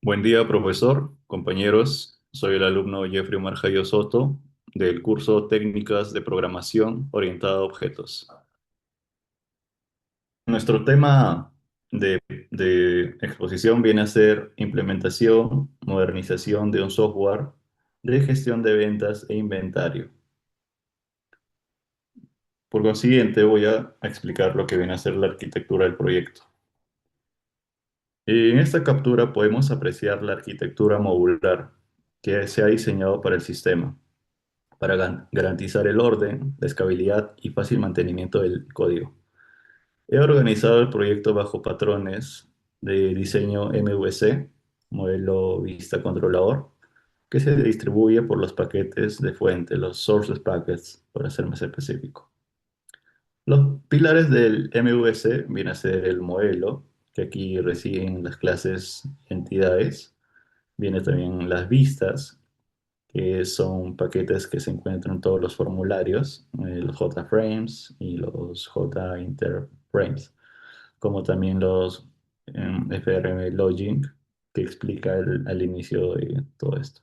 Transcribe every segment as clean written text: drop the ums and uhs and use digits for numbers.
Buen día, profesor, compañeros. Soy el alumno Jeffrey Marjayo Soto del curso Técnicas de Programación orientada a objetos. Nuestro tema de exposición viene a ser implementación, modernización de un software de gestión de ventas e inventario. Por consiguiente, voy a explicar lo que viene a ser la arquitectura del proyecto. En esta captura podemos apreciar la arquitectura modular que se ha diseñado para el sistema, para garantizar el orden, la escalabilidad y fácil mantenimiento del código. He organizado el proyecto bajo patrones de diseño MVC, modelo vista controlador, que se distribuye por los paquetes de fuente, los sources packets, para ser más específico. Los pilares del MVC vienen a ser el modelo, que aquí reciben las clases entidades, viene también las vistas, que son paquetes que se encuentran en todos los formularios, los JFrames y los JInterFrames, como también los FRM Login, que explica al inicio de todo esto.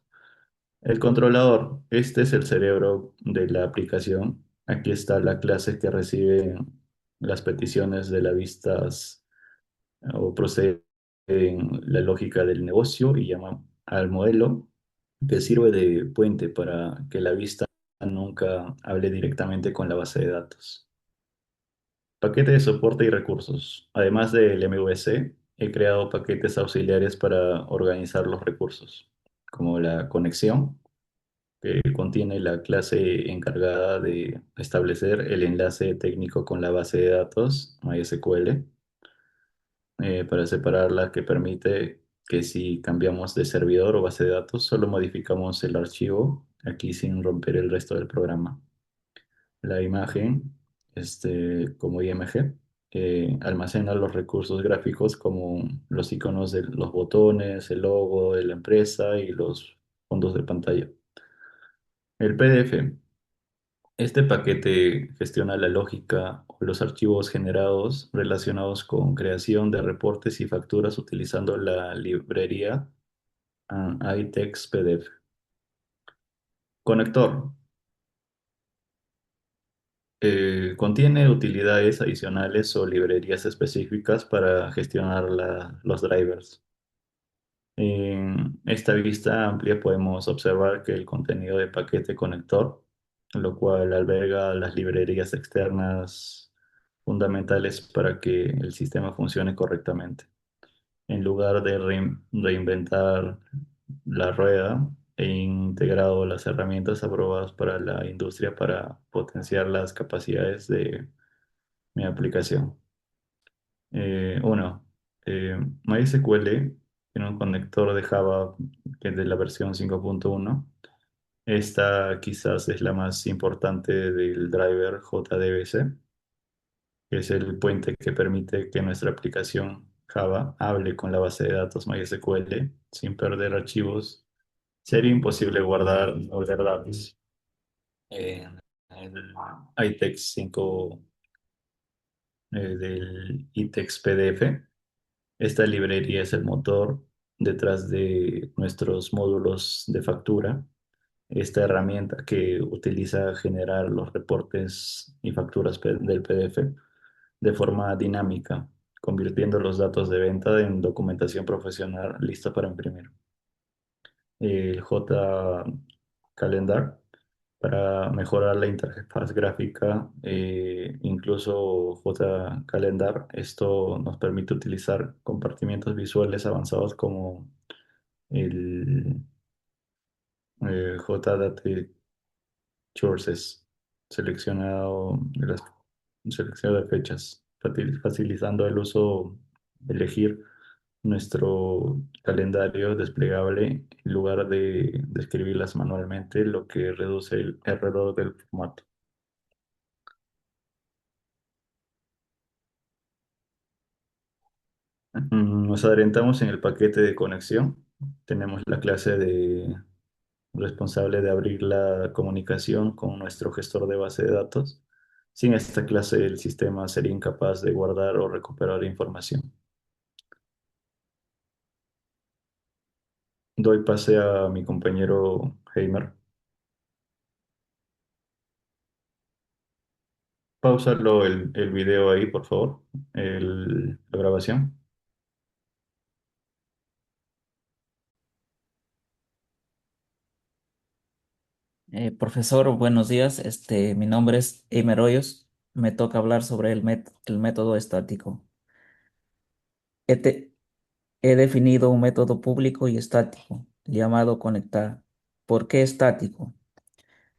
El controlador, este es el cerebro de la aplicación. Aquí está la clase que recibe las peticiones de las vistas o procede en la lógica del negocio y llama al modelo que sirve de puente para que la vista nunca hable directamente con la base de datos. Paquete de soporte y recursos. Además del MVC, he creado paquetes auxiliares para organizar los recursos, como la conexión, que contiene la clase encargada de establecer el enlace técnico con la base de datos MySQL, para separarla, que permite que si cambiamos de servidor o base de datos, solo modificamos el archivo aquí sin romper el resto del programa. La imagen, como IMG, almacena los recursos gráficos como los iconos de los botones, el logo de la empresa y los fondos de pantalla. El PDF. Este paquete gestiona la lógica o los archivos generados relacionados con creación de reportes y facturas utilizando la librería iText PDF. Conector. Contiene utilidades adicionales o librerías específicas para gestionar los drivers. En esta vista amplia podemos observar que el contenido de paquete conector, lo cual alberga las librerías externas fundamentales para que el sistema funcione correctamente. En lugar de reinventar la rueda, he integrado las herramientas aprobadas para la industria para potenciar las capacidades de mi aplicación. Uno, MySQL tiene un conector de Java que es de la versión 5.1. Esta quizás es la más importante del driver JDBC, que es el puente que permite que nuestra aplicación Java hable con la base de datos MySQL sin perder archivos. Sería imposible guardar datos en el iText 5 del iText PDF. Esta librería es el motor detrás de nuestros módulos de factura. Esta herramienta que utiliza generar los reportes y facturas del PDF de forma dinámica, convirtiendo los datos de venta en documentación profesional lista para imprimir. El JCalendar para mejorar la interfaz gráfica, incluso JCalendar, esto nos permite utilizar compartimientos visuales avanzados como el JDate Sources, seleccionado de las selección de fechas, facilitando el uso de elegir nuestro calendario desplegable en lugar de escribirlas manualmente, lo que reduce el error del formato. Nos adelantamos en el paquete de conexión. Tenemos la clase de responsable de abrir la comunicación con nuestro gestor de base de datos. Sin esta clase, el sistema sería incapaz de guardar o recuperar información. Doy pase a mi compañero Heimer. Pausarlo el video ahí, por favor, la grabación. Profesor, buenos días. Mi nombre es Eimer Hoyos. Me toca hablar sobre el método estático. He, te- He definido un método público y estático llamado conectar. ¿Por qué estático?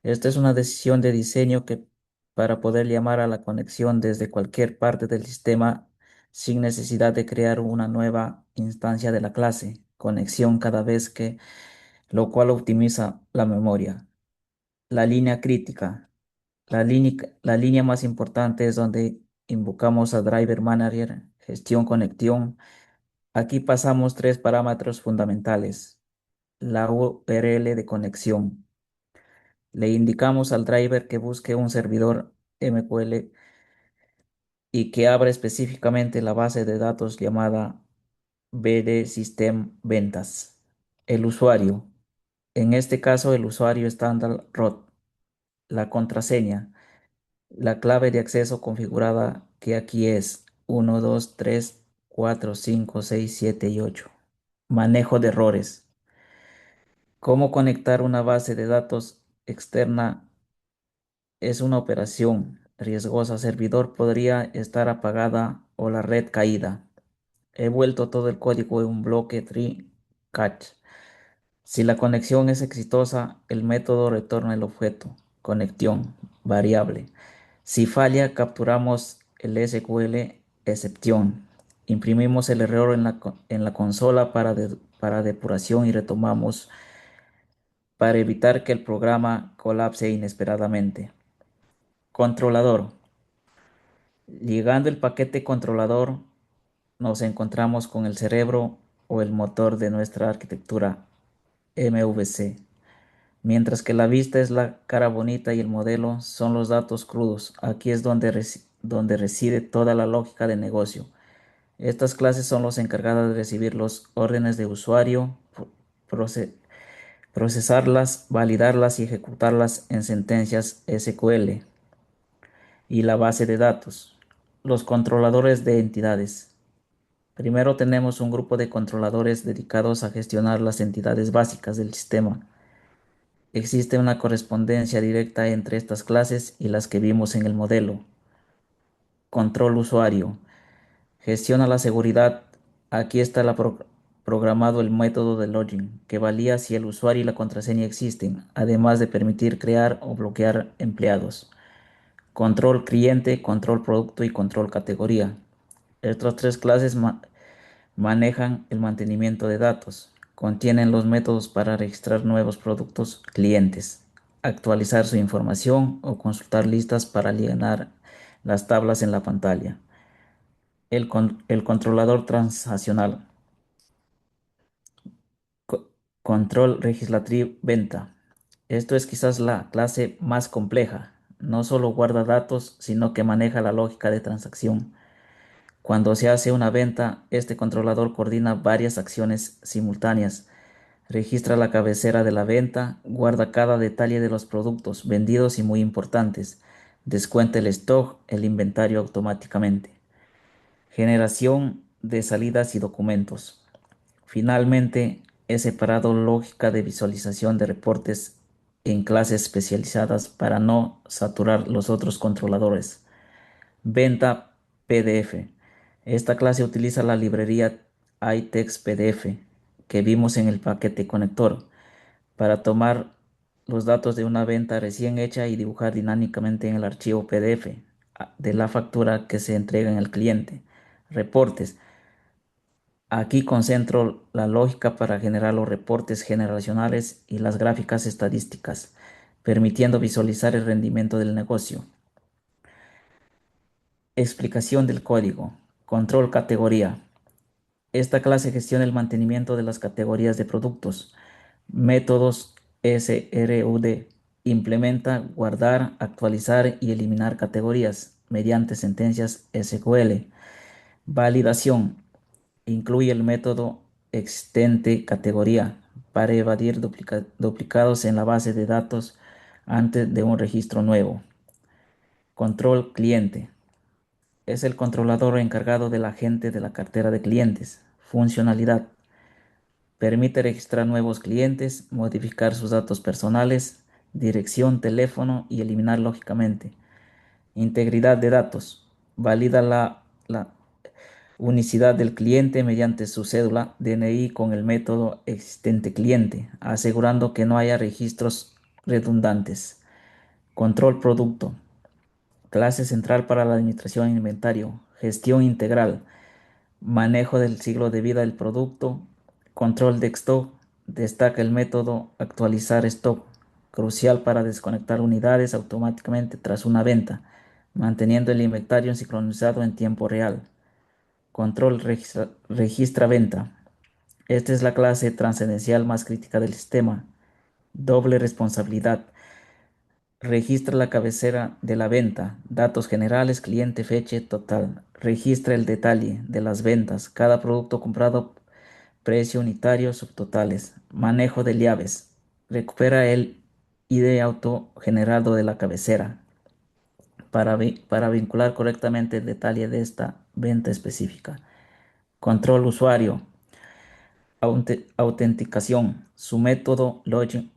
Esta es una decisión de diseño que para poder llamar a la conexión desde cualquier parte del sistema sin necesidad de crear una nueva instancia de la clase, conexión cada vez que, lo cual optimiza la memoria. La línea crítica. La línea más importante es donde invocamos a Driver Manager, gestión conexión. Aquí pasamos tres parámetros fundamentales. La URL de conexión. Le indicamos al driver que busque un servidor MQL y que abra específicamente la base de datos llamada BD System Ventas. El usuario. En este caso, el usuario estándar root. La contraseña. La clave de acceso configurada que aquí es 1, 2, 3, 4, 5, 6, 7 y 8. Manejo de errores. ¿Cómo conectar una base de datos externa? Es una operación riesgosa. Servidor podría estar apagada o la red caída. He vuelto todo el código en un bloque tree catch. Si la conexión es exitosa, el método retorna el objeto, conexión, variable. Si falla, capturamos el SQL exception. Imprimimos el error en la consola para depuración y retomamos para evitar que el programa colapse inesperadamente. Controlador. Llegando el paquete controlador, nos encontramos con el cerebro o el motor de nuestra arquitectura MVC. Mientras que la vista es la cara bonita y el modelo son los datos crudos. Aquí es donde reside toda la lógica de negocio. Estas clases son los encargadas de recibir los órdenes de usuario, proce- procesarlas, validarlas y ejecutarlas en sentencias SQL y la base de datos. Los controladores de entidades. Primero tenemos un grupo de controladores dedicados a gestionar las entidades básicas del sistema. Existe una correspondencia directa entre estas clases y las que vimos en el modelo. Control usuario. Gestiona la seguridad. Aquí está programado el método de login, que valía si el usuario y la contraseña existen, además de permitir crear o bloquear empleados. Control cliente, control producto y control categoría. Estas tres clases manejan el mantenimiento de datos. Contienen los métodos para registrar nuevos productos clientes, actualizar su información o consultar listas para llenar las tablas en la pantalla. El controlador transaccional. Co- Control legislativo venta. Esto es quizás la clase más compleja. No solo guarda datos, sino que maneja la lógica de transacción. Cuando se hace una venta, este controlador coordina varias acciones simultáneas. Registra la cabecera de la venta, guarda cada detalle de los productos vendidos y muy importantes. Descuenta el stock, el inventario automáticamente. Generación de salidas y documentos. Finalmente, he separado lógica de visualización de reportes en clases especializadas para no saturar los otros controladores. Venta PDF. Esta clase utiliza la librería iText PDF que vimos en el paquete conector para tomar los datos de una venta recién hecha y dibujar dinámicamente en el archivo PDF de la factura que se entrega en el cliente. Reportes. Aquí concentro la lógica para generar los reportes generacionales y las gráficas estadísticas, permitiendo visualizar el rendimiento del negocio. Explicación del código. Control categoría. Esta clase gestiona el mantenimiento de las categorías de productos. Métodos SRUD. Implementa, guardar, actualizar y eliminar categorías mediante sentencias SQL. Validación. Incluye el método extente categoría para evadir duplicados en la base de datos antes de un registro nuevo. Control cliente. Es el controlador encargado del agente de la cartera de clientes. Funcionalidad. Permite registrar nuevos clientes, modificar sus datos personales, dirección, teléfono y eliminar lógicamente. Integridad de datos. Valida la unicidad del cliente mediante su cédula DNI con el método existente cliente, asegurando que no haya registros redundantes. Control producto. Clase central para la administración de inventario. Gestión integral. Manejo del ciclo de vida del producto. Control de stock. Destaca el método actualizar stock, crucial para desconectar unidades automáticamente tras una venta, manteniendo el inventario sincronizado en tiempo real. Control registra venta. Esta es la clase trascendental más crítica del sistema. Doble responsabilidad. Registra la cabecera de la venta, datos generales, cliente, fecha total. Registra el detalle de las ventas, cada producto comprado, precio unitario, subtotales. Manejo de llaves. Recupera el ID autogenerado de la cabecera para vincular correctamente el detalle de esta venta específica. Control usuario. Autenticación. Su método Login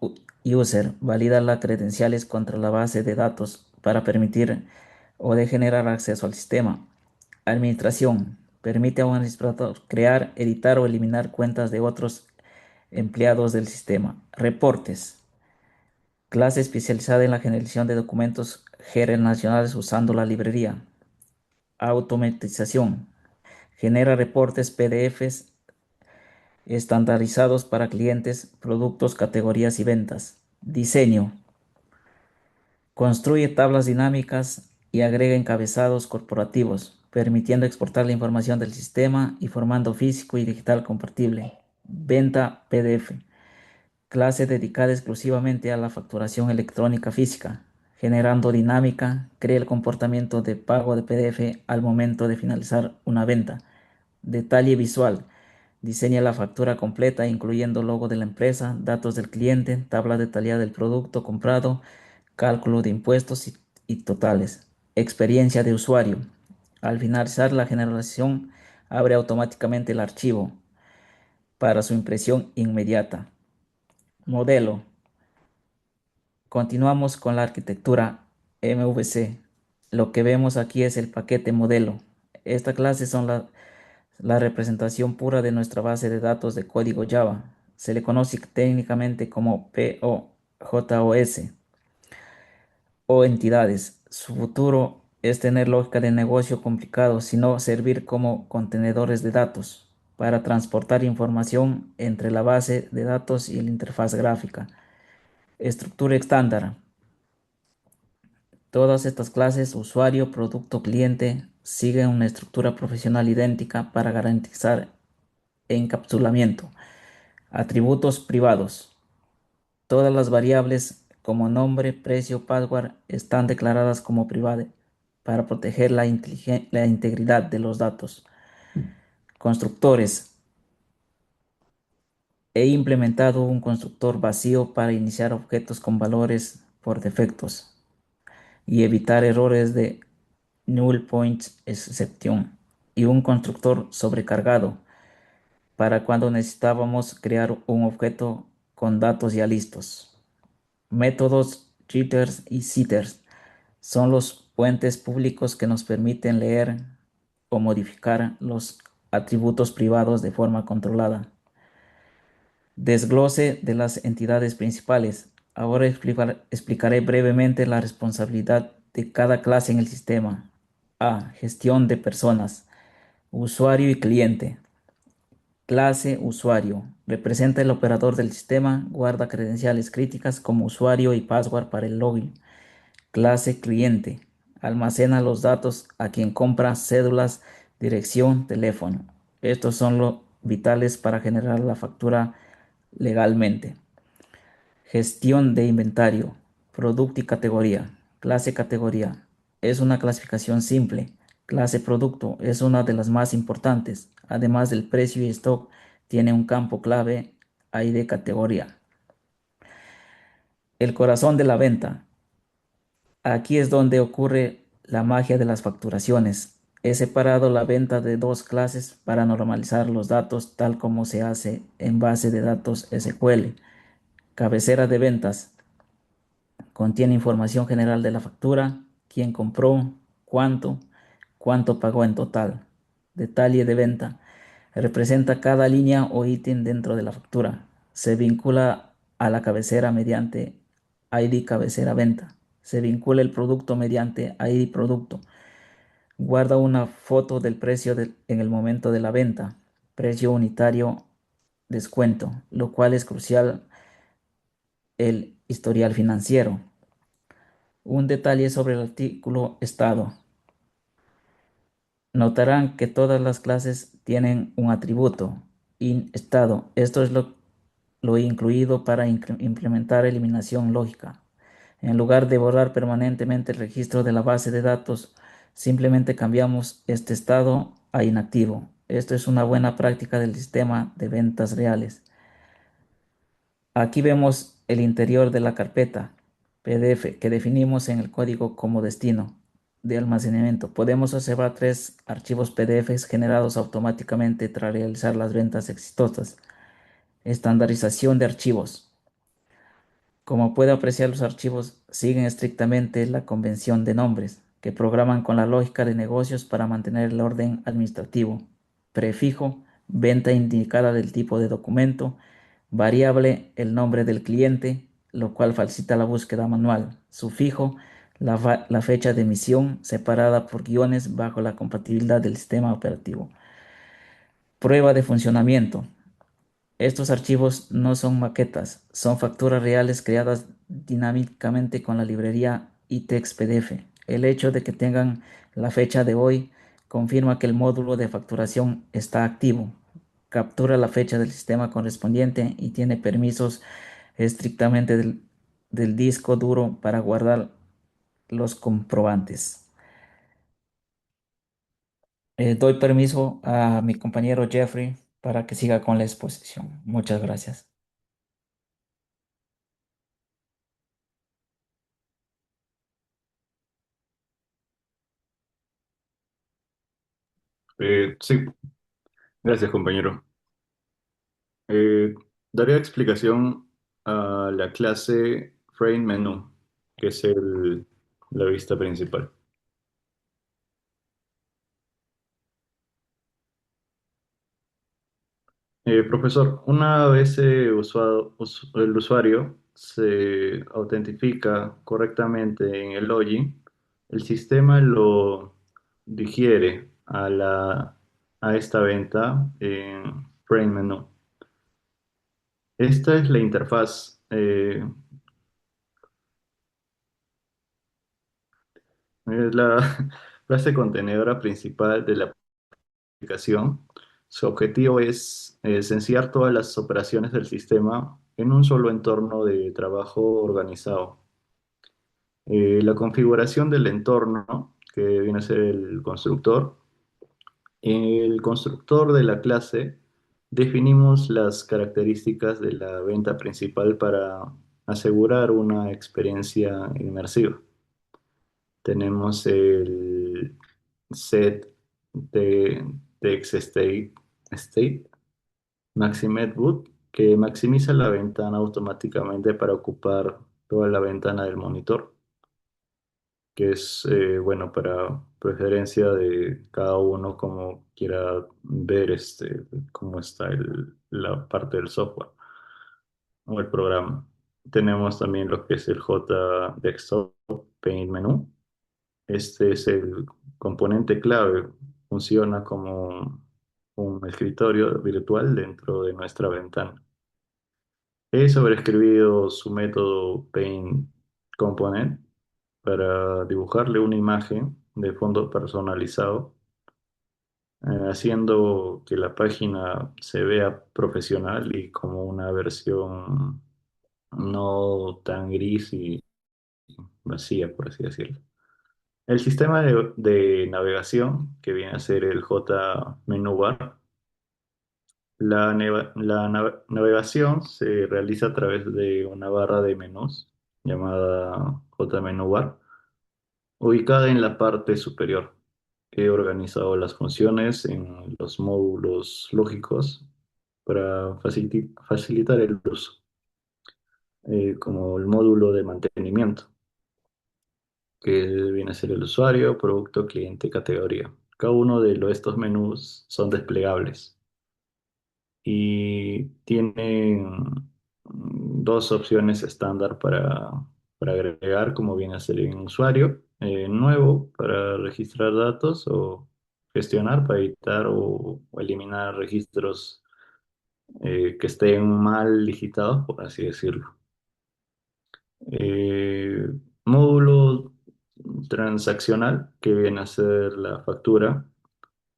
User valida las credenciales contra la base de datos para permitir o de generar acceso al sistema. Administración. Permite a un administrador crear, editar o eliminar cuentas de otros empleados del sistema. Reportes. Clase especializada en la generación de documentos nacionales usando la librería. Automatización. Genera reportes PDFs estandarizados para clientes, productos, categorías y ventas. Diseño. Construye tablas dinámicas y agrega encabezados corporativos, permitiendo exportar la información del sistema y formato físico y digital compartible. Venta PDF. Clase dedicada exclusivamente a la facturación electrónica física. Generando dinámica, crea el comportamiento de pago de PDF al momento de finalizar una venta. Detalle visual. Diseña la factura completa, incluyendo logo de la empresa, datos del cliente, tabla detallada del producto comprado, cálculo de impuestos y totales. Experiencia de usuario. Al finalizar la generación, abre automáticamente el archivo para su impresión inmediata. Modelo. Continuamos con la arquitectura MVC. Lo que vemos aquí es el paquete modelo. Esta clase son la representación pura de nuestra base de datos de código Java. Se le conoce técnicamente como POJOS o entidades. Su futuro es tener lógica de negocio complicado, sino servir como contenedores de datos para transportar información entre la base de datos y la interfaz gráfica. Estructura estándar. Todas estas clases, usuario, producto, cliente, siguen una estructura profesional idéntica para garantizar encapsulamiento. Atributos privados. Todas las variables como nombre, precio, password están declaradas como privadas para proteger la integridad de los datos. Constructores. He implementado un constructor vacío para iniciar objetos con valores por defectos y evitar errores de null points exception, y un constructor sobrecargado para cuando necesitábamos crear un objeto con datos ya listos. Métodos jitters y setters son los puentes públicos que nos permiten leer o modificar los atributos privados de forma controlada. Desglose de las entidades principales. Ahora explicaré brevemente la responsabilidad de cada clase en el sistema. A. Gestión de personas. Usuario y cliente. Clase usuario. Representa el operador del sistema, guarda credenciales críticas como usuario y password para el login. Clase cliente. Almacena los datos a quien compra, cédulas, dirección, teléfono. Estos son los vitales para generar la factura legalmente. Gestión de inventario. Producto y categoría. Clase categoría. Es una clasificación simple. Clase producto es una de las más importantes. Además del precio y stock, tiene un campo clave ID categoría. El corazón de la venta. Aquí es donde ocurre la magia de las facturaciones. He separado la venta de dos clases para normalizar los datos tal como se hace en base de datos SQL. Cabecera de ventas. Contiene información general de la factura, quién compró, cuánto, cuánto pagó en total. Detalle de venta. Representa cada línea o ítem dentro de la factura. Se vincula a la cabecera mediante ID cabecera venta. Se vincula el producto mediante ID producto. Guarda una foto del precio en el momento de la venta. Precio unitario descuento, lo cual es crucial el historial financiero. Un detalle sobre el artículo estado. Notarán que todas las clases tienen un atributo, in estado. Esto es lo incluido para implementar eliminación lógica. En lugar de borrar permanentemente el registro de la base de datos, simplemente cambiamos este estado a inactivo. Esto es una buena práctica del sistema de ventas reales. Aquí vemos el interior de la carpeta PDF que definimos en el código como destino de almacenamiento. Podemos observar tres archivos PDFs generados automáticamente tras realizar las ventas exitosas. Estandarización de archivos. Como puede apreciar, los archivos siguen estrictamente la convención de nombres, que programan con la lógica de negocios para mantener el orden administrativo. Prefijo, venta indicada del tipo de documento, variable, el nombre del cliente, lo cual facilita la búsqueda manual. Sufijo, la fecha de emisión, separada por guiones bajo la compatibilidad del sistema operativo. Prueba de funcionamiento. Estos archivos no son maquetas, son facturas reales creadas dinámicamente con la librería iText PDF. El hecho de que tengan la fecha de hoy confirma que el módulo de facturación está activo. Captura la fecha del sistema correspondiente y tiene permisos estrictamente del disco duro para guardar los comprobantes. Doy permiso a mi compañero Jeffrey para que siga con la exposición. Muchas gracias. Sí, gracias, compañero. Eh, Daré explicación a la clase Frame Menu, que es la vista principal. Profesor, una vez el usuario se autentifica correctamente en el login, el sistema lo digiere a esta venta en Frame Menu. Esta es la interfaz. Es la clase contenedora principal de la aplicación. Su objetivo es esenciar todas las operaciones del sistema en un solo entorno de trabajo organizado. La configuración del entorno, que viene a ser el constructor. En el constructor de la clase definimos las características de la venta principal para asegurar una experiencia inmersiva. Tenemos el set de text state Maximed Boot, que maximiza la ventana automáticamente para ocupar toda la ventana del monitor, que es bueno para preferencia de cada uno como quiera ver cómo está la parte del software o el programa. Tenemos también lo que es el J Desktop Paint Menu. Este es el componente clave, funciona como un escritorio virtual dentro de nuestra ventana. He sobreescribido su método Paint Component para dibujarle una imagen de fondo personalizado, haciendo que la página se vea profesional y como una versión no tan gris y vacía, por así decirlo. El sistema de navegación, que viene a ser el J Menu Bar, Navegación se realiza a través de una barra de menús llamada JMenu Bar, ubicada en la parte superior. He organizado las funciones en los módulos lógicos para facilitar el uso, como el módulo de mantenimiento, que viene a ser el usuario, producto, cliente, categoría. Cada uno de estos menús son desplegables y tienen dos opciones estándar para agregar, como viene a ser un usuario nuevo para registrar datos o gestionar para editar o eliminar registros que estén mal digitados, por así decirlo. Eh, Módulo transaccional, que viene a ser la factura.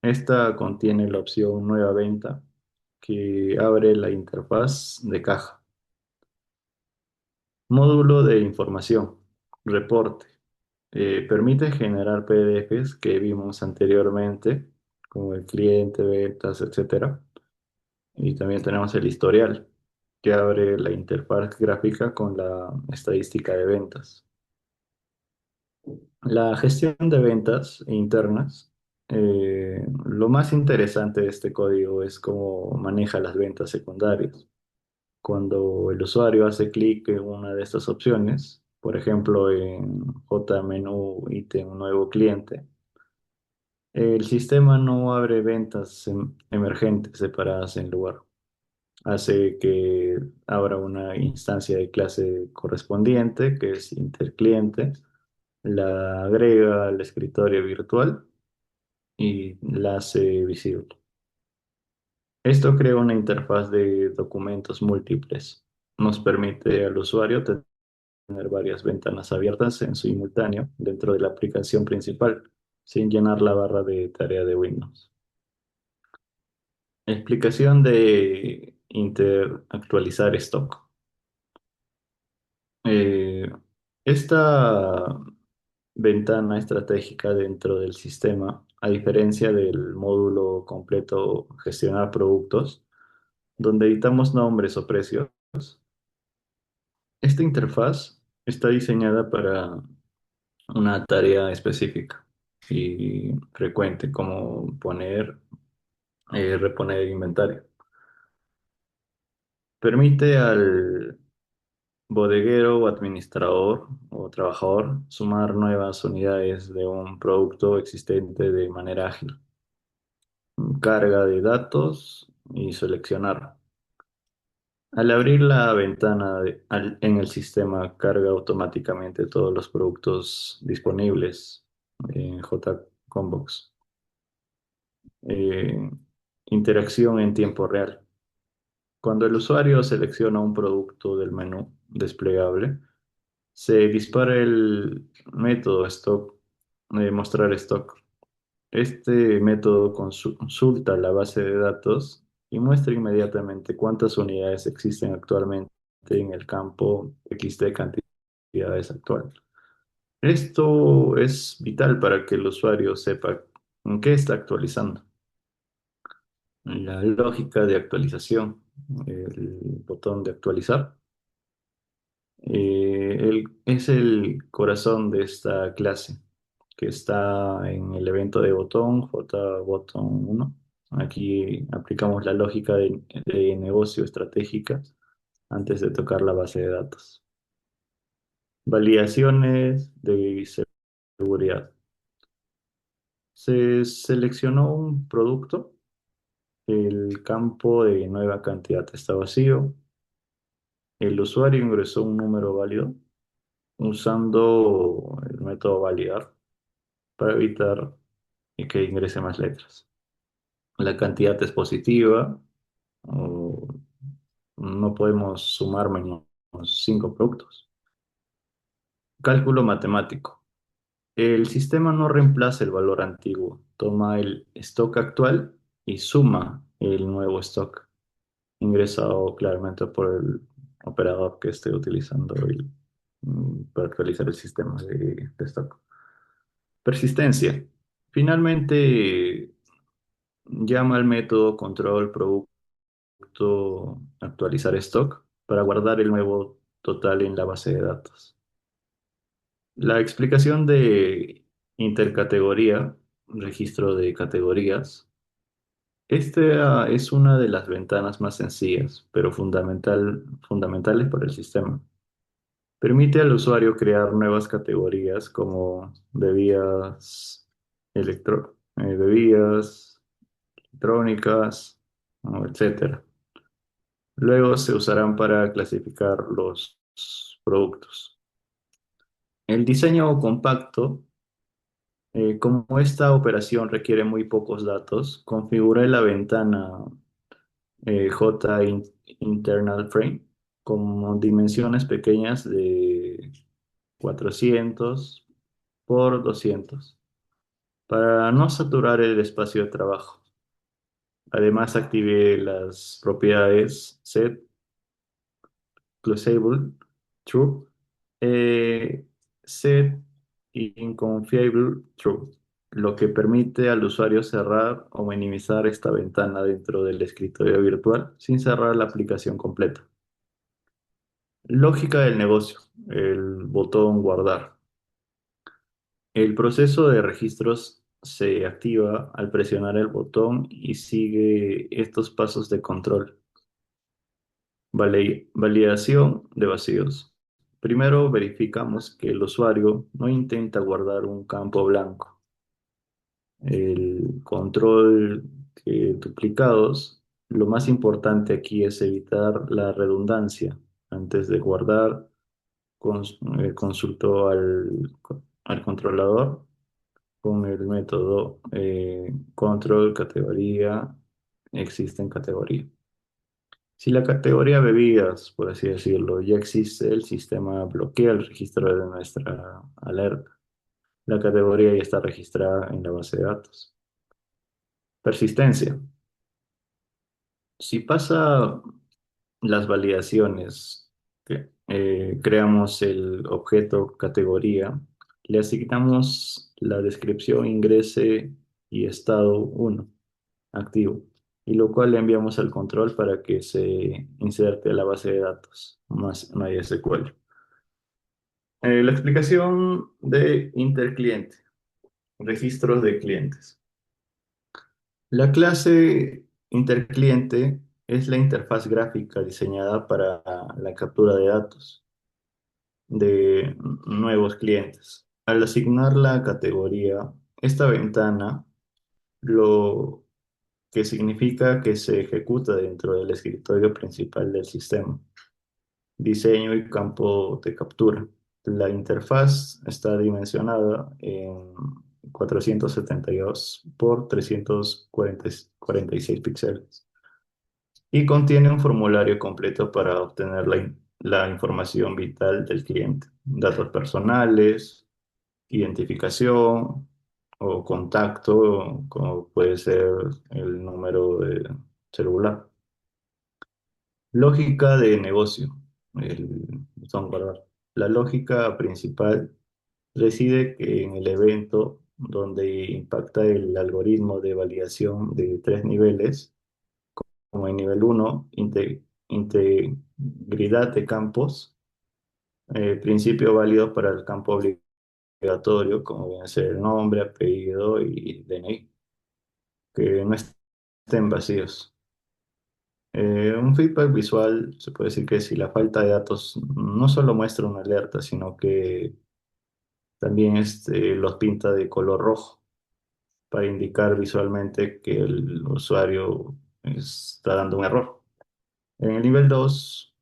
Esta contiene la opción nueva venta, que abre la interfaz de caja. Módulo de información, reporte. Permite generar PDFs que vimos anteriormente, como el cliente, ventas, etcétera. Y también tenemos el historial, que abre la interfaz gráfica con la estadística de ventas. La gestión de ventas internas. Lo más interesante de este código es cómo maneja las ventas secundarias. Cuando el usuario hace clic en una de estas opciones, por ejemplo en JMenú ítem nuevo cliente, el sistema no abre ventas emergentes separadas en lugar. Hace que abra una instancia de clase correspondiente, que es intercliente, la agrega al escritorio virtual y la hace visible. Esto crea una interfaz de documentos múltiples. Nos permite al usuario tener varias ventanas abiertas en simultáneo dentro de la aplicación principal, sin llenar la barra de tarea de Windows. Explicación de interactualizar stock. Eh, Esta ventana estratégica dentro del sistema, a diferencia del módulo completo gestionar productos, donde editamos nombres o precios, esta interfaz está diseñada para una tarea específica y frecuente, como reponer inventario. Permite al bodeguero o administrador o trabajador sumar nuevas unidades de un producto existente de manera ágil. Carga de datos y seleccionar. Al abrir la ventana en el sistema, carga automáticamente todos los productos disponibles en JCombox. Eh, Interacción en tiempo real. Cuando el usuario selecciona un producto del menú desplegable, se dispara el método stock, mostrar stock. Este método consulta la base de datos y muestra inmediatamente cuántas unidades existen actualmente en el campo XD cantidades actual. Esto es vital para que el usuario sepa en qué está actualizando. La lógica de actualización, el botón de actualizar, es el corazón de esta clase, que está en el evento de botón, JBotón1. Aquí aplicamos la lógica de negocio estratégica antes de tocar la base de datos. Validaciones de seguridad. Se seleccionó un producto, el campo de nueva cantidad está vacío, el usuario ingresó un número válido usando el método validar para evitar que ingrese más letras. La cantidad es positiva, o no podemos sumar menos 5 productos. Cálculo matemático. El sistema no reemplaza el valor antiguo, toma el stock actual y suma el nuevo stock, ingresado claramente por el operador que esté utilizando para actualizar el sistema de stock. Persistencia. Finalmente, llama al método control producto producto actualizar stock para guardar el nuevo total en la base de datos. La explicación de intercategoría, registro de categorías, esta es una de las ventanas más sencillas, pero fundamentales para el sistema. Permite al usuario crear nuevas categorías como bebidas electrónicas, ¿no? Etcétera. Luego se usarán para clasificar los productos. El diseño compacto, como esta operación requiere muy pocos datos, configuré la ventana Internal Frame con dimensiones pequeñas de 400 por 200 para no saturar el espacio de trabajo. Además, activé las propiedades set, closable, true, eh, set inconfiable true, lo que permite al usuario cerrar o minimizar esta ventana dentro del escritorio virtual sin cerrar la aplicación completa. Lógica del negocio, el botón guardar. El proceso de registros se activa al presionar el botón y sigue estos pasos de control. Validación de vacíos. Primero verificamos que el usuario no intenta guardar un campo blanco. El control que duplicados. Lo más importante aquí es evitar la redundancia. Antes de guardar, consultó al controlador con el método control categoría existe en categoría. Si la categoría bebidas, por así decirlo, ya existe, el sistema bloquea el registro de nuestra alerta. La categoría ya está registrada en la base de datos. Persistencia. Si pasa las validaciones, creamos el objeto categoría, le asignamos la descripción ingrese y estado uno activo, y lo cual le enviamos al control para que se inserte a la base de datos, más MySQL. La explicación de intercliente, registros de clientes. La clase intercliente es la interfaz gráfica diseñada para la captura de datos de nuevos clientes. Al asignar la categoría, esta ventana lo que significa que se ejecuta dentro del escritorio principal del sistema. Diseño y campo de captura. La interfaz está dimensionada en 472 por 346 píxeles y contiene un formulario completo para obtener la información vital del cliente, datos personales, identificación o contacto, como puede ser el número de celular. Lógica de negocio. Botón guardar. La lógica principal reside en el evento donde impacta el algoritmo de validación de tres niveles, como en nivel uno, integridad de campos, principio válido para el campo obligatorio, como viene a ser el nombre, apellido y DNI, que no estén vacíos. Un feedback visual se puede decir que si la falta de datos no solo muestra una alerta, sino que también los pinta de color rojo para indicar visualmente que el usuario está dando un error. En el nivel 2,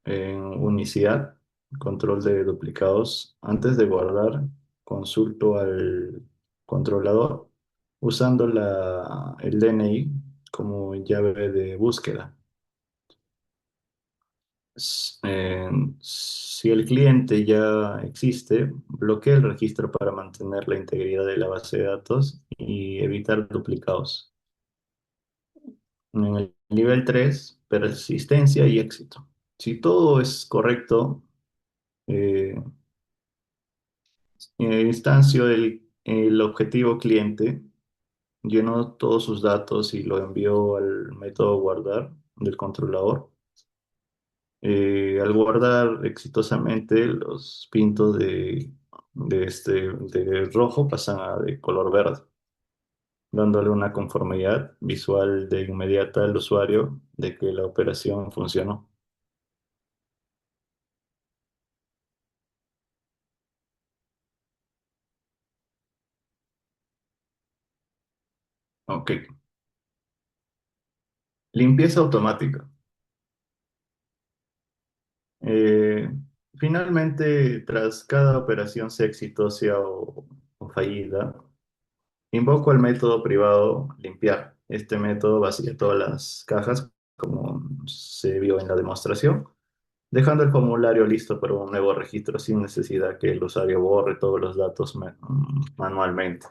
en unicidad, control de duplicados, antes de guardar, consulto al controlador usando el DNI como llave de búsqueda. Si el cliente ya existe, bloquea el registro para mantener la integridad de la base de datos y evitar duplicados. En el nivel 3, persistencia y éxito. Si todo es correcto, eh, instancio el objetivo cliente llenó todos sus datos y lo envió al método guardar del controlador. Al guardar exitosamente, los pintos de rojo pasan a de color verde, dándole una conformidad visual de inmediata al usuario de que la operación funcionó. Ok. Limpieza automática. Eh, Finalmente, tras cada operación sea exitosa o fallida, invoco el método privado limpiar. Este método vacía todas las cajas, como se vio en la demostración, dejando el formulario listo para un nuevo registro sin necesidad que el usuario borre todos los datos manualmente.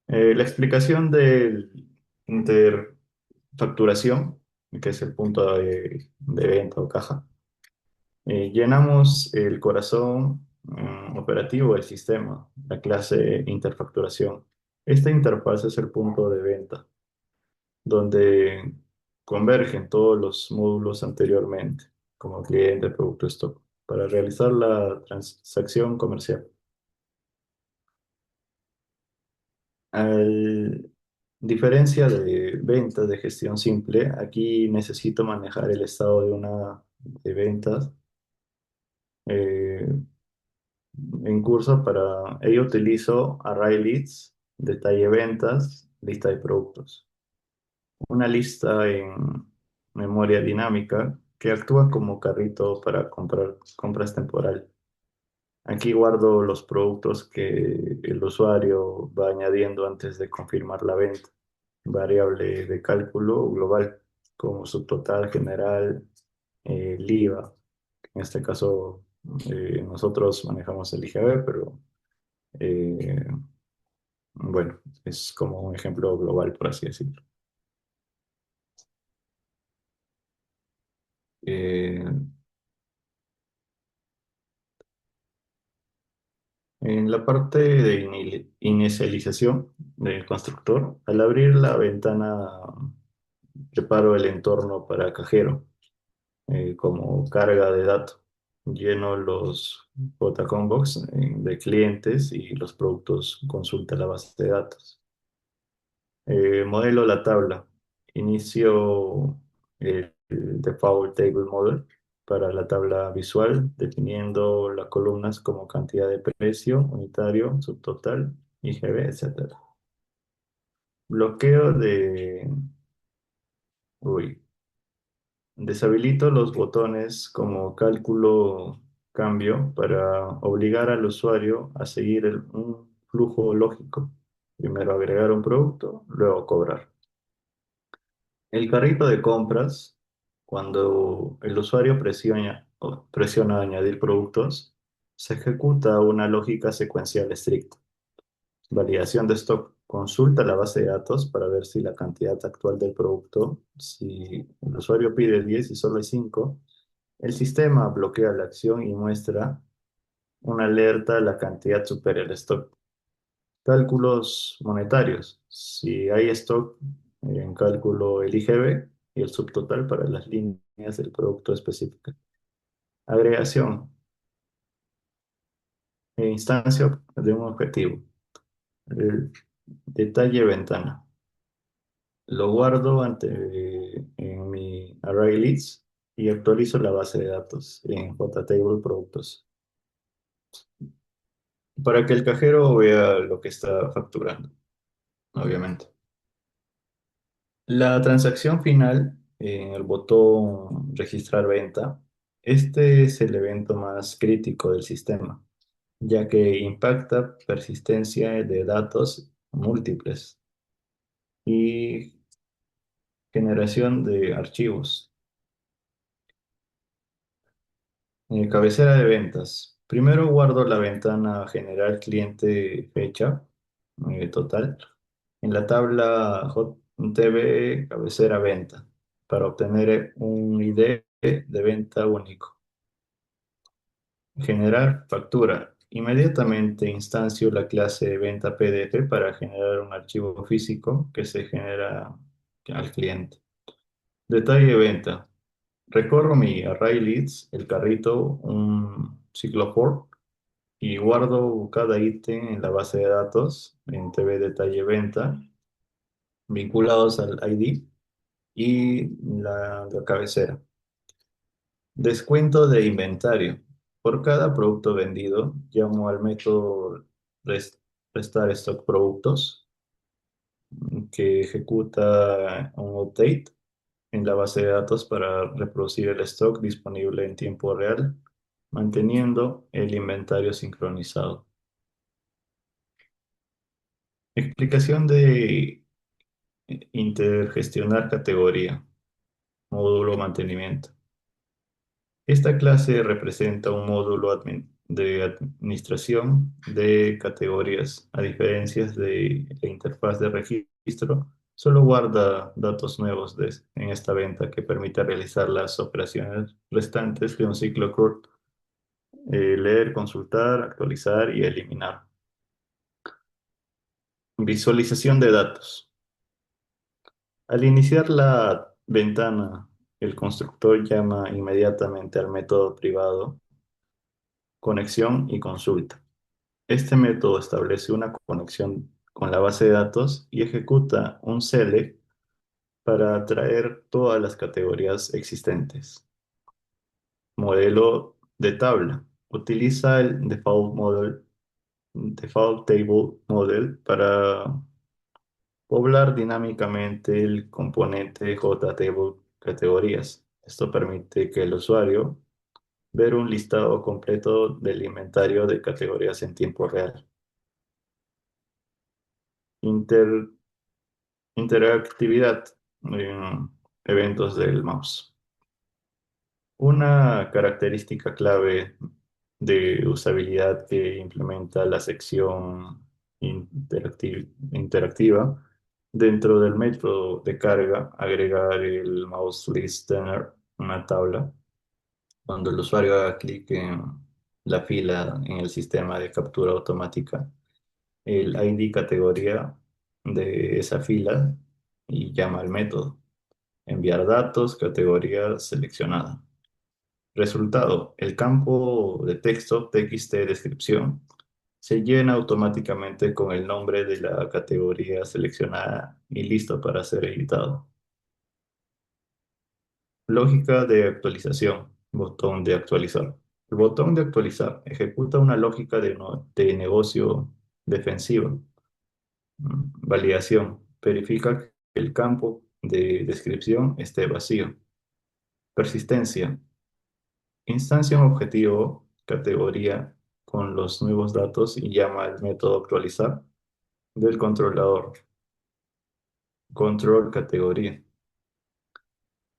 La explicación de interfacturación, que es el punto de venta o caja. Llenamos el corazón operativo del sistema, la clase interfacturación. Esta interfaz es el punto de venta, donde convergen todos los módulos anteriormente, como cliente, producto, stock, para realizar la transacción comercial. Al diferencia de ventas de gestión simple, aquí necesito manejar el estado de ventas eh, en curso. Para ello utilizo Array Leads, detalle ventas, lista de productos. Una lista en memoria dinámica que actúa como carrito para comprar compras temporal. Aquí guardo los productos que el usuario va añadiendo antes de confirmar la venta. Variable de cálculo global, como subtotal general, el IVA. En este caso, nosotros manejamos el IGB, pero eh, bueno, es como un ejemplo global, por así decirlo. Eh, en la parte de inicialización del constructor, al abrir la ventana, preparo el entorno para cajero, como carga de datos. Lleno los JConbox de clientes y los productos consulta la base de datos. Modelo la tabla. Inicio el default table model para la tabla visual, definiendo las columnas como cantidad de precio, unitario, subtotal, IGB, etcétera. Bloqueo de... Uy, deshabilito los botones como cálculo cambio para obligar al usuario a seguir un flujo lógico. Primero agregar un producto, luego cobrar. El carrito de compras, cuando el usuario presiona añadir productos, se ejecuta una lógica secuencial estricta. Validación de stock. Consulta la base de datos para ver si la cantidad actual del producto, si el usuario pide 10 y solo hay 5, el sistema bloquea la acción y muestra una alerta a la cantidad supera el stock. Cálculos monetarios. Si hay stock, en cálculo el IGB y el subtotal para las líneas del producto específico. Agregación e instancia de un objetivo. El detalle ventana. Lo guardo en mi Array Leads y actualizo la base de datos en JTable Productos para que el cajero vea lo que está facturando, obviamente. La transacción final, en el botón registrar venta, este es el evento más crítico del sistema, ya que impacta persistencia de datos múltiples y generación de archivos. Cabecera de ventas. Primero guardo la ventana general cliente fecha total en la tabla JTB cabecera venta para obtener un ID de venta único. Generar factura. Inmediatamente instancio la clase venta PDF para generar un archivo físico que se genera al cliente. Detalle de venta. Recorro mi array leads, el carrito, un ciclo for y guardo cada ítem en la base de datos en TV detalle venta vinculados al ID y la cabecera. Descuento de inventario. Por cada producto vendido, llamo al método restar stock productos que ejecuta un update en la base de datos para reproducir el stock disponible en tiempo real, manteniendo el inventario sincronizado. Explicación de intergestionar categoría, módulo mantenimiento. Esta clase representa un módulo de administración de categorías. A diferencia de la interfaz de registro, solo guarda datos nuevos en esta venta que permite realizar las operaciones restantes de un ciclo CRUD: leer, consultar, actualizar y eliminar. Visualización de datos. Al iniciar la ventana, el constructor llama inmediatamente al método privado conexión y consulta. Este método establece una conexión con la base de datos y ejecuta un select para traer todas las categorías existentes. Modelo de tabla. Utiliza el default table model para poblar dinámicamente el componente JTable categorías. Esto permite que el usuario ver un listado completo del inventario de categorías en tiempo real. Inter- interactividad en eventos del mouse. Una característica clave de usabilidad que implementa la sección interactiva dentro del método de carga, agregar el mouse listener, una tabla. Cuando el usuario haga clic en la fila en el sistema de captura automática, el ID categoría de esa fila y llama al método. Enviar datos, categoría seleccionada. Resultado: el campo de texto TXT descripción se llena automáticamente con el nombre de la categoría seleccionada y listo para ser editado. Lógica de actualización. Botón de actualizar. El botón de actualizar ejecuta una lógica de negocio defensiva. Validación. Verifica que el campo de descripción esté vacío. Persistencia. Instancia un objetivo, categoría con los nuevos datos y llama al método actualizar del controlador. Control categoría.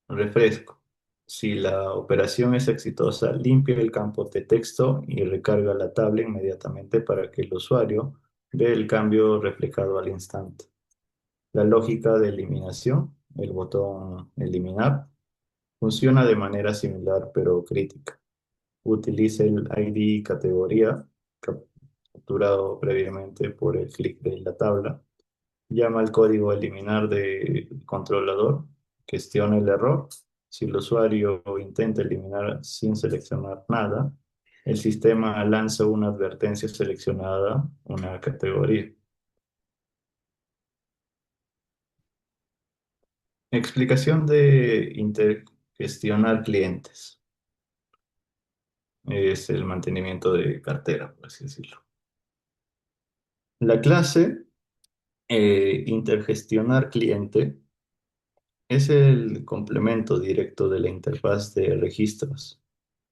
Refresco. Si la operación es exitosa, limpia el campo de texto y recarga la tabla inmediatamente para que el usuario vea el cambio reflejado al instante. La lógica de eliminación, el botón eliminar, funciona de manera similar pero crítica. Utilice el ID categoría capturado previamente por el clic de la tabla, llama al código eliminar del controlador, gestiona el error. Si el usuario intenta eliminar sin seleccionar nada, el sistema lanza una advertencia seleccionada, una categoría. Explicación de intergestionar clientes. Es el mantenimiento de cartera, por así decirlo. La clase intergestionar cliente es el complemento directo de la interfaz de registros.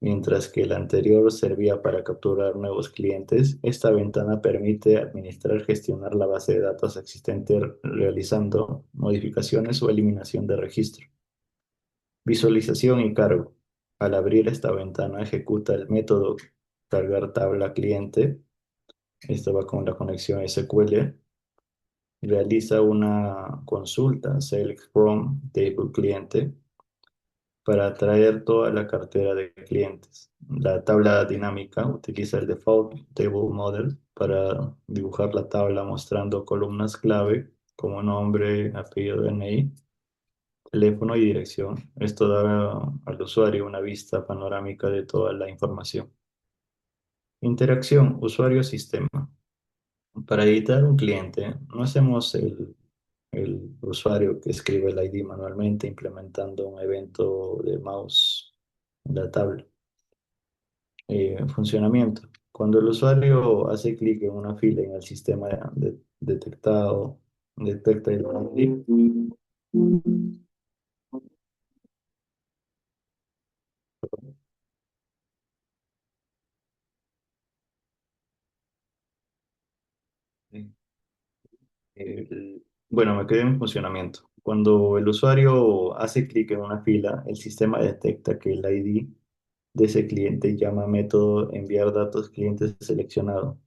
Mientras que el anterior servía para capturar nuevos clientes, esta ventana permite administrar y gestionar la base de datos existente realizando modificaciones o eliminación de registro. Visualización y cargo. Al abrir esta ventana ejecuta el método cargar tabla cliente. Esto va con la conexión SQL. Realiza una consulta select from table cliente para traer toda la cartera de clientes. La tabla dinámica utiliza el Default Table Model para dibujar la tabla mostrando columnas clave como nombre, apellido, DNI, teléfono y dirección. Esto da al usuario una vista panorámica de toda la información. Interacción usuario-sistema. Para editar un cliente, no hacemos el usuario que escribe el ID manualmente implementando un evento de mouse en la tabla. Funcionamiento. Cuando el usuario hace clic en una fila en el sistema detectado, detecta el clic, bueno, me quedé en funcionamiento. Cuando el usuario hace clic en una fila, el sistema detecta que el ID de ese cliente llama método enviar datos clientes seleccionado.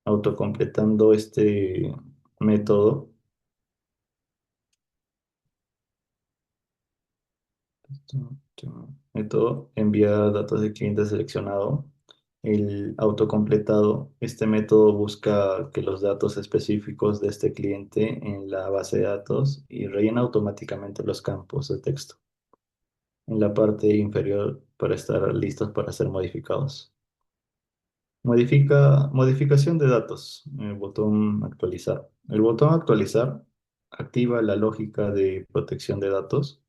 Autocompletando este método, método envía datos de cliente seleccionado. El autocompletado, este método busca que los datos específicos de este cliente en la base de datos y rellena automáticamente los campos de texto en la parte inferior para estar listos para ser modificados. Modificación de datos, el botón actualizar. El botón actualizar activa la lógica de protección de datos.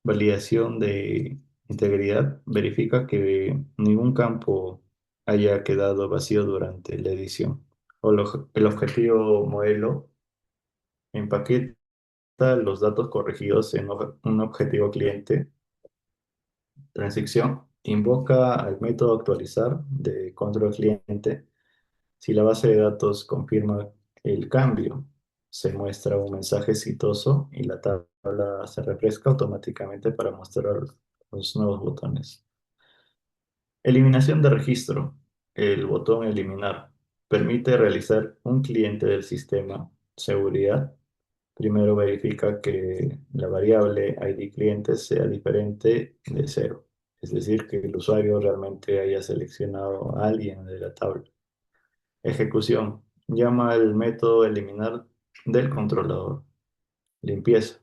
Validación de integridad verifica que ningún campo haya quedado vacío durante la edición. El objetivo modelo empaqueta los datos corregidos en un objetivo cliente. Transición invoca al método actualizar de control cliente. Si la base de datos confirma el cambio, se muestra un mensaje exitoso y la tabla se refresca automáticamente para mostrar los nuevos botones. Eliminación de registro. El botón eliminar permite realizar un cliente del sistema seguridad. Primero verifica que la variable ID cliente sea diferente de cero, es decir, que el usuario realmente haya seleccionado a alguien de la tabla. Ejecución. Llama al método eliminar del controlador. Limpieza.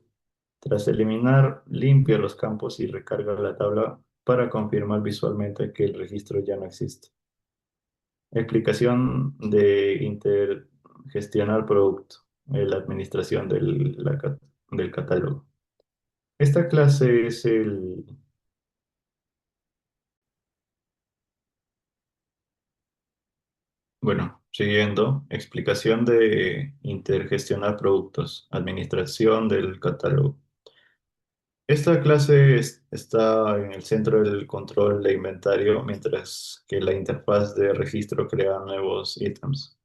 Tras eliminar, limpia los campos y recarga la tabla para confirmar visualmente que el registro ya no existe. Explicación de intergestionar producto, la administración del catálogo. Esta clase es bueno, siguiendo, explicación de intergestionar productos, administración del catálogo. Esta clase está en el centro del control de inventario, mientras que la interfaz de registro crea nuevos ítems.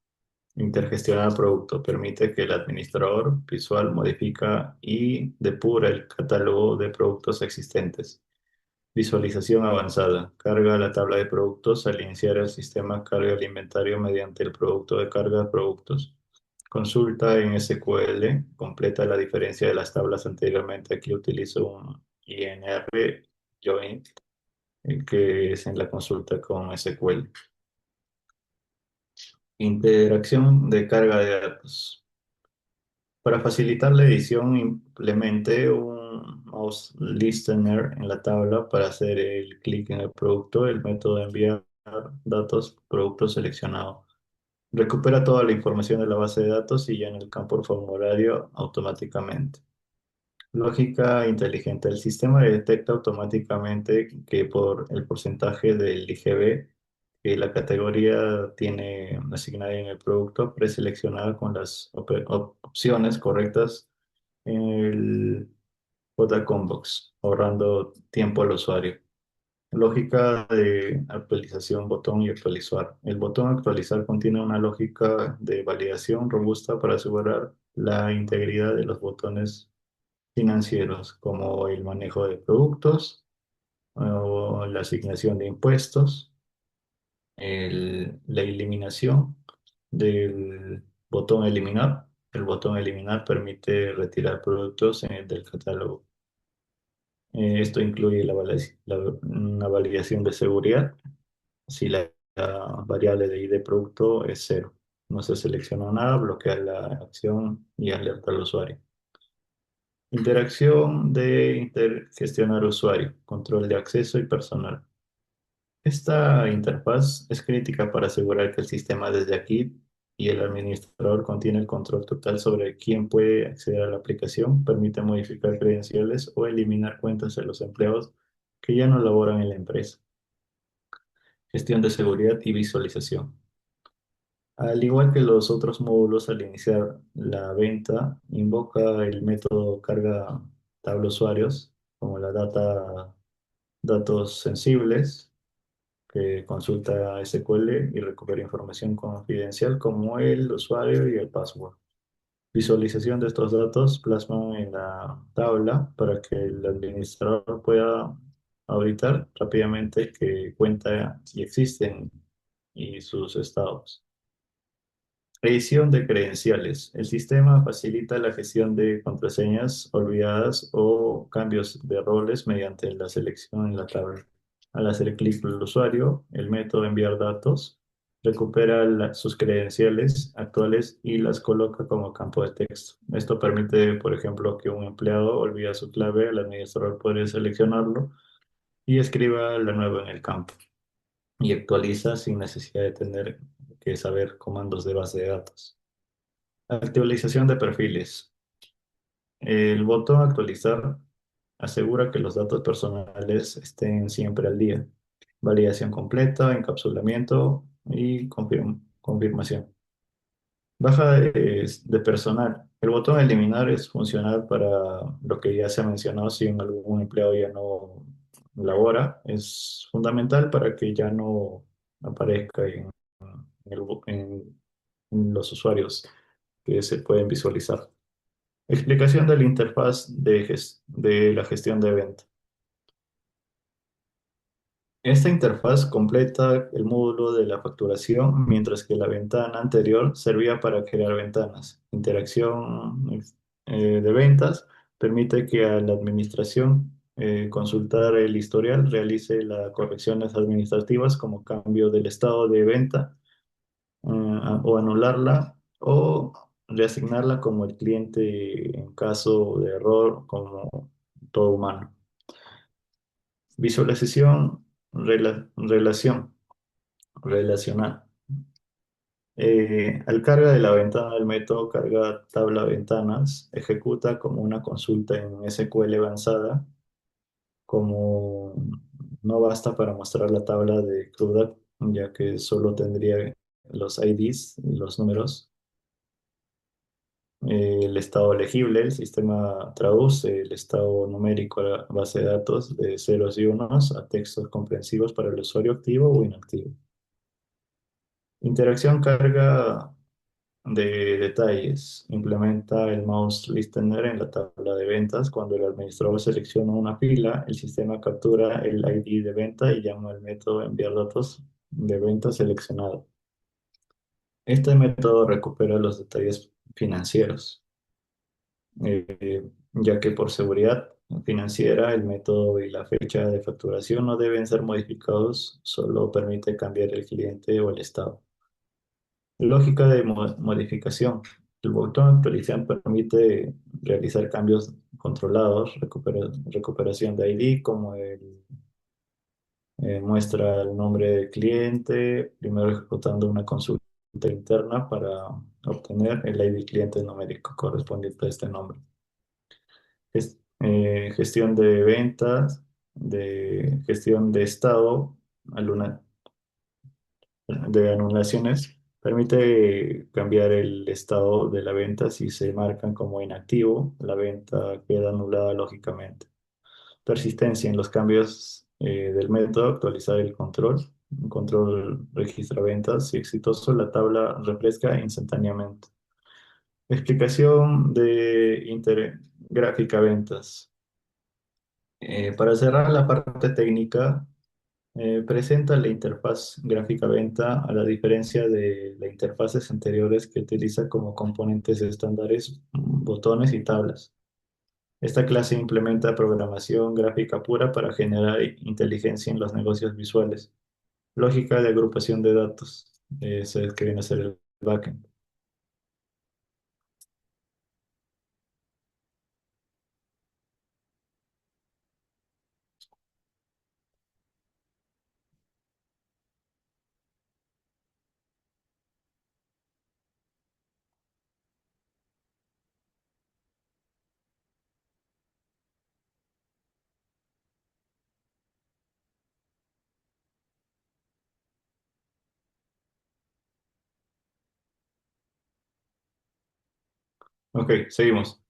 Intergestionar producto permite que el administrador visual modifica y depura el catálogo de productos existentes. Visualización avanzada. Carga la tabla de productos. Al iniciar el sistema, carga el inventario mediante el producto de carga de productos. Consulta en SQL. Completa la diferencia de las tablas anteriormente. Aquí utilizo un INR join, que es en la consulta con SQL. Interacción de carga de datos. Para facilitar la edición, implementé un mouse listener en la tabla para hacer el clic en el producto. El método de enviar datos, producto seleccionado. Recupera toda la información de la base de datos y llena el campo formulario automáticamente. Lógica inteligente. El sistema detecta automáticamente que por el porcentaje del IGB que la categoría tiene asignada en el producto preseleccionada con las opciones correctas en el JCombox, ahorrando tiempo al usuario. Lógica de actualización, botón y actualizar. El botón actualizar contiene una lógica de validación robusta para asegurar la integridad de los botones financieros, como el manejo de productos o la asignación de impuestos, la eliminación del botón eliminar. El botón eliminar permite retirar productos del catálogo. Esto incluye una validación de seguridad si la variable de ID producto es cero. No se selecciona nada, bloquea la acción y alerta al usuario. Interacción de gestionar usuario, control de acceso y personal. Esta interfaz es crítica para asegurar que el sistema desde aquí y el administrador contiene el control total sobre quién puede acceder a la aplicación, permite modificar credenciales o eliminar cuentas de los empleados que ya no laboran en la empresa. Gestión de seguridad y visualización. Al igual que los otros módulos, al iniciar la venta, invoca el método carga tabla usuarios, como datos sensibles, que consulta SQL y recupera información confidencial como el usuario y el password. Visualización de estos datos plasman en la tabla para que el administrador pueda auditar rápidamente qué cuenta y existen y sus estados. Edición de credenciales. El sistema facilita la gestión de contraseñas olvidadas o cambios de roles mediante la selección en la tabla. Al hacer clic el usuario, el método enviar datos recupera sus credenciales actuales y las coloca como campo de texto. Esto permite, por ejemplo, que un empleado olvida su clave, el administrador puede seleccionarlo y escriba la nueva en el campo y actualiza sin necesidad de tener que saber comandos de base de datos. Actualización de perfiles. El botón actualizar asegura que los datos personales estén siempre al día. Validación completa, encapsulamiento y confirmación. Baja de personal. El botón eliminar es funcional para lo que ya se ha mencionado si en algún empleado ya no labora. Es fundamental para que ya no aparezca en los usuarios que se pueden visualizar. Explicación de la interfaz de la gestión de venta. Esta interfaz completa el módulo de la facturación, mientras que la ventana anterior servía para crear ventanas. Interacción de ventas permite que a la administración consultar el historial, realice las correcciones administrativas como cambio del estado de venta o anularla o reasignarla como el cliente en caso de error como todo humano. Visualización, relación, relacional. Al carga de la ventana del método carga tabla ventanas, ejecuta como una consulta en SQL avanzada, como no basta para mostrar la tabla de CRUD, ya que solo tendría los IDs y los números. El estado legible, el sistema traduce el estado numérico a la base de datos de ceros y unos a textos comprensivos para el usuario activo o inactivo. Interacción carga de detalles. Implementa el mouse listener en la tabla de ventas. Cuando el administrador selecciona una fila, el sistema captura el ID de venta y llama al método enviar datos de venta seleccionado. Este método recupera los detalles financieros, ya que por seguridad financiera el método y la fecha de facturación no deben ser modificados, solo permite cambiar el cliente o el estado. Lógica de modificación. El botón actualizar permite realizar cambios controlados, recuperación de ID, como muestra el nombre del cliente, primero ejecutando una consulta interna para obtener el ID cliente numérico correspondiente a este nombre. Gestión de ventas, de gestión de estado, de anulaciones, permite cambiar el estado de la venta si se marcan como inactivo, la venta queda anulada lógicamente. Persistencia en los cambios del método, actualizar el control. Un control registra ventas, si exitoso, la tabla refresca instantáneamente. Explicación de gráfica ventas. Para cerrar la parte técnica, presenta la interfaz gráfica venta a la diferencia de las interfaces anteriores que utiliza como componentes estándares botones y tablas. Esta clase implementa programación gráfica pura para generar inteligencia en los negocios visuales. Lógica de agrupación de datos. Eso es que viene a ser el backend. Ok, seguimos.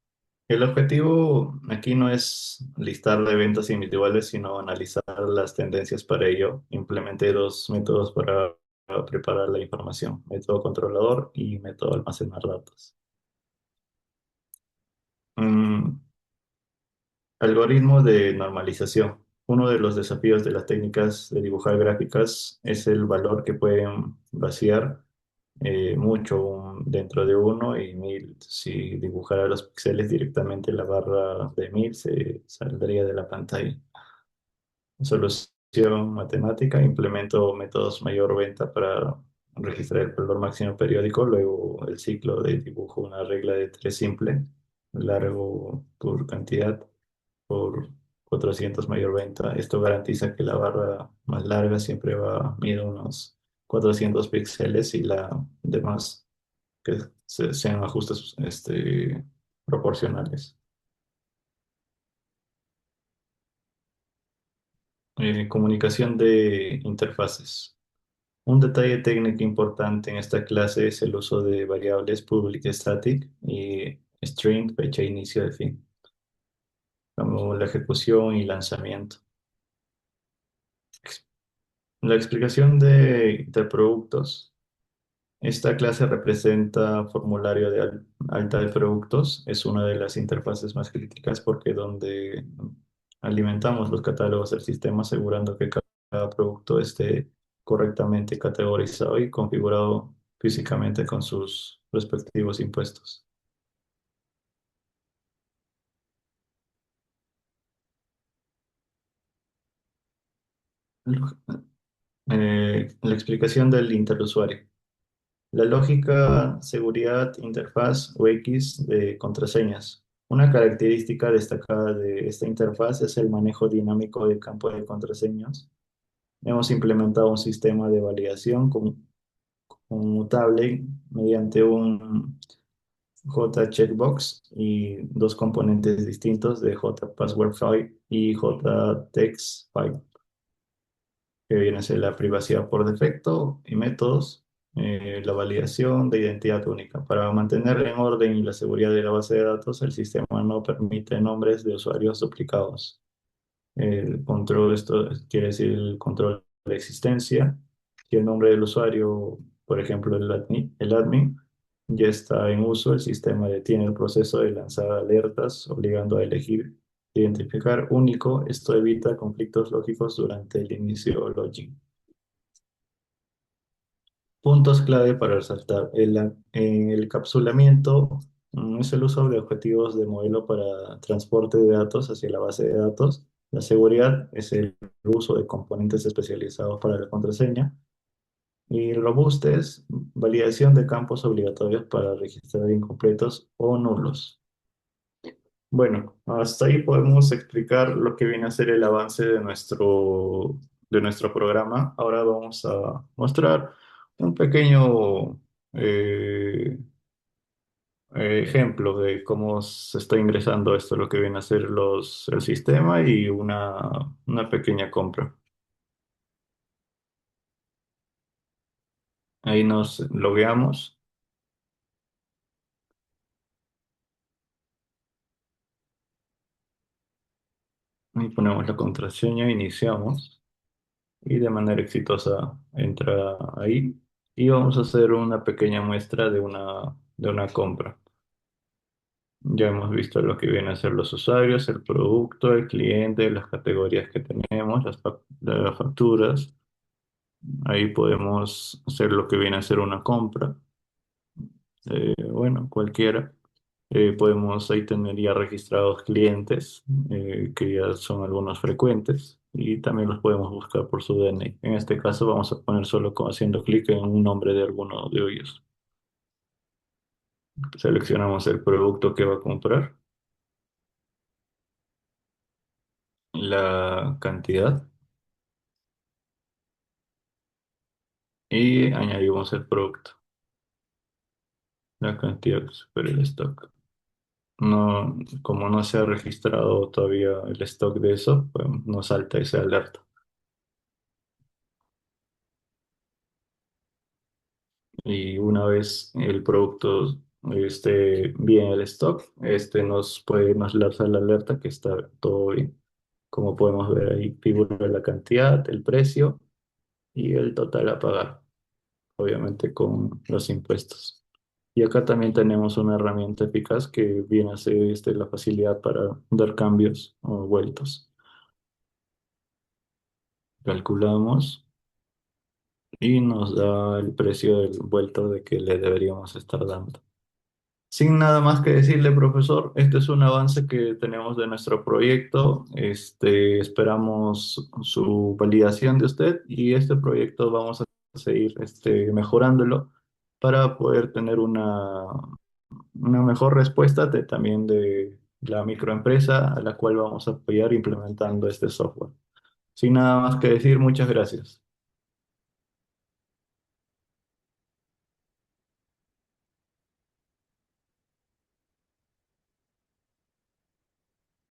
El objetivo aquí no es listar eventos individuales, sino analizar las tendencias para ello. Implementé dos métodos para preparar la información, método controlador y método almacenar datos. Mm, Algoritmo de normalización. Uno de los desafíos de las técnicas de dibujar gráficas es el valor que pueden vaciar mucho dentro de uno y 1000. Si dibujara los píxeles directamente, la barra de 1000 se saldría de la pantalla. Solución matemática, implemento métodos mayor venta para registrar el valor máximo periódico, luego el ciclo de dibujo, una regla de tres simple, largo por cantidad por 400 mayor venta. Esto garantiza que la barra más larga siempre va a medir unos 400 píxeles y la demás que sean ajustes proporcionales. Comunicación de interfaces. Un detalle técnico importante en esta clase es el uso de variables public static y string fecha de inicio de fin, como la ejecución y lanzamiento. La explicación de interproductos. Esta clase representa formulario de alta de productos. Es una de las interfaces más críticas porque donde alimentamos los catálogos del sistema asegurando que cada producto esté correctamente categorizado y configurado físicamente con sus respectivos impuestos. La explicación del interusuario. La lógica, seguridad, interfaz UX de contraseñas. Una característica destacada de esta interfaz es el manejo dinámico del campo de contraseñas. Hemos implementado un sistema de validación conmutable mediante un J-checkbox y dos componentes distintos de J-passwordFile y J-textFile, que viene a ser la privacidad por defecto y métodos, la validación de identidad única. Para mantener en orden y la seguridad de la base de datos, el sistema no permite nombres de usuarios duplicados. El control, esto quiere decir el control de existencia. Si el nombre del usuario, por ejemplo, el admin, ya está en uso, el sistema detiene el proceso de lanzar alertas, obligando a elegir identificar único. Esto evita conflictos lógicos durante el inicio o login. Puntos clave para resaltar. En el encapsulamiento es el uso de objetivos de modelo para transporte de datos hacia la base de datos. La seguridad es el uso de componentes especializados para la contraseña. Y el robuste es validación de campos obligatorios para registrar incompletos o nulos. Bueno, hasta ahí podemos explicar lo que viene a ser el avance de nuestro programa. Ahora vamos a mostrar un pequeño eh, ejemplo de cómo se está ingresando esto, lo que viene a ser el sistema y una pequeña compra. Ahí nos logueamos y ponemos la contraseña, iniciamos y de manera exitosa entra ahí. Y vamos a hacer una pequeña muestra de una compra. Ya hemos visto lo que vienen a ser los usuarios, el producto, el cliente, las categorías que tenemos, las facturas. Ahí podemos hacer lo que viene a ser una compra, bueno, cualquiera. Podemos ahí tener ya registrados clientes, que ya son algunos frecuentes, y también los podemos buscar por su DNI. En este caso vamos a poner solo haciendo clic en un nombre de alguno de ellos. Seleccionamos el producto que va a comprar, la cantidad y añadimos el producto, la cantidad que supere el stock. No, como no se ha registrado todavía el stock de eso, pues no salta ese alerta. Y una vez el producto esté bien el stock, nos lanza la alerta que está todo bien. Como podemos ver ahí, figura la cantidad, el precio y el total a pagar, obviamente con los impuestos. Y acá también tenemos una herramienta eficaz que viene a ser la facilidad para dar cambios o vueltos. Calculamos y nos da el precio del vuelto de que le deberíamos estar dando. Sin nada más que decirle, profesor, este es un avance que tenemos de nuestro proyecto. Esperamos su validación de usted y este proyecto vamos a seguir mejorándolo para poder tener una mejor respuesta también de la microempresa a la cual vamos a apoyar implementando este software. Sin nada más que decir, muchas gracias.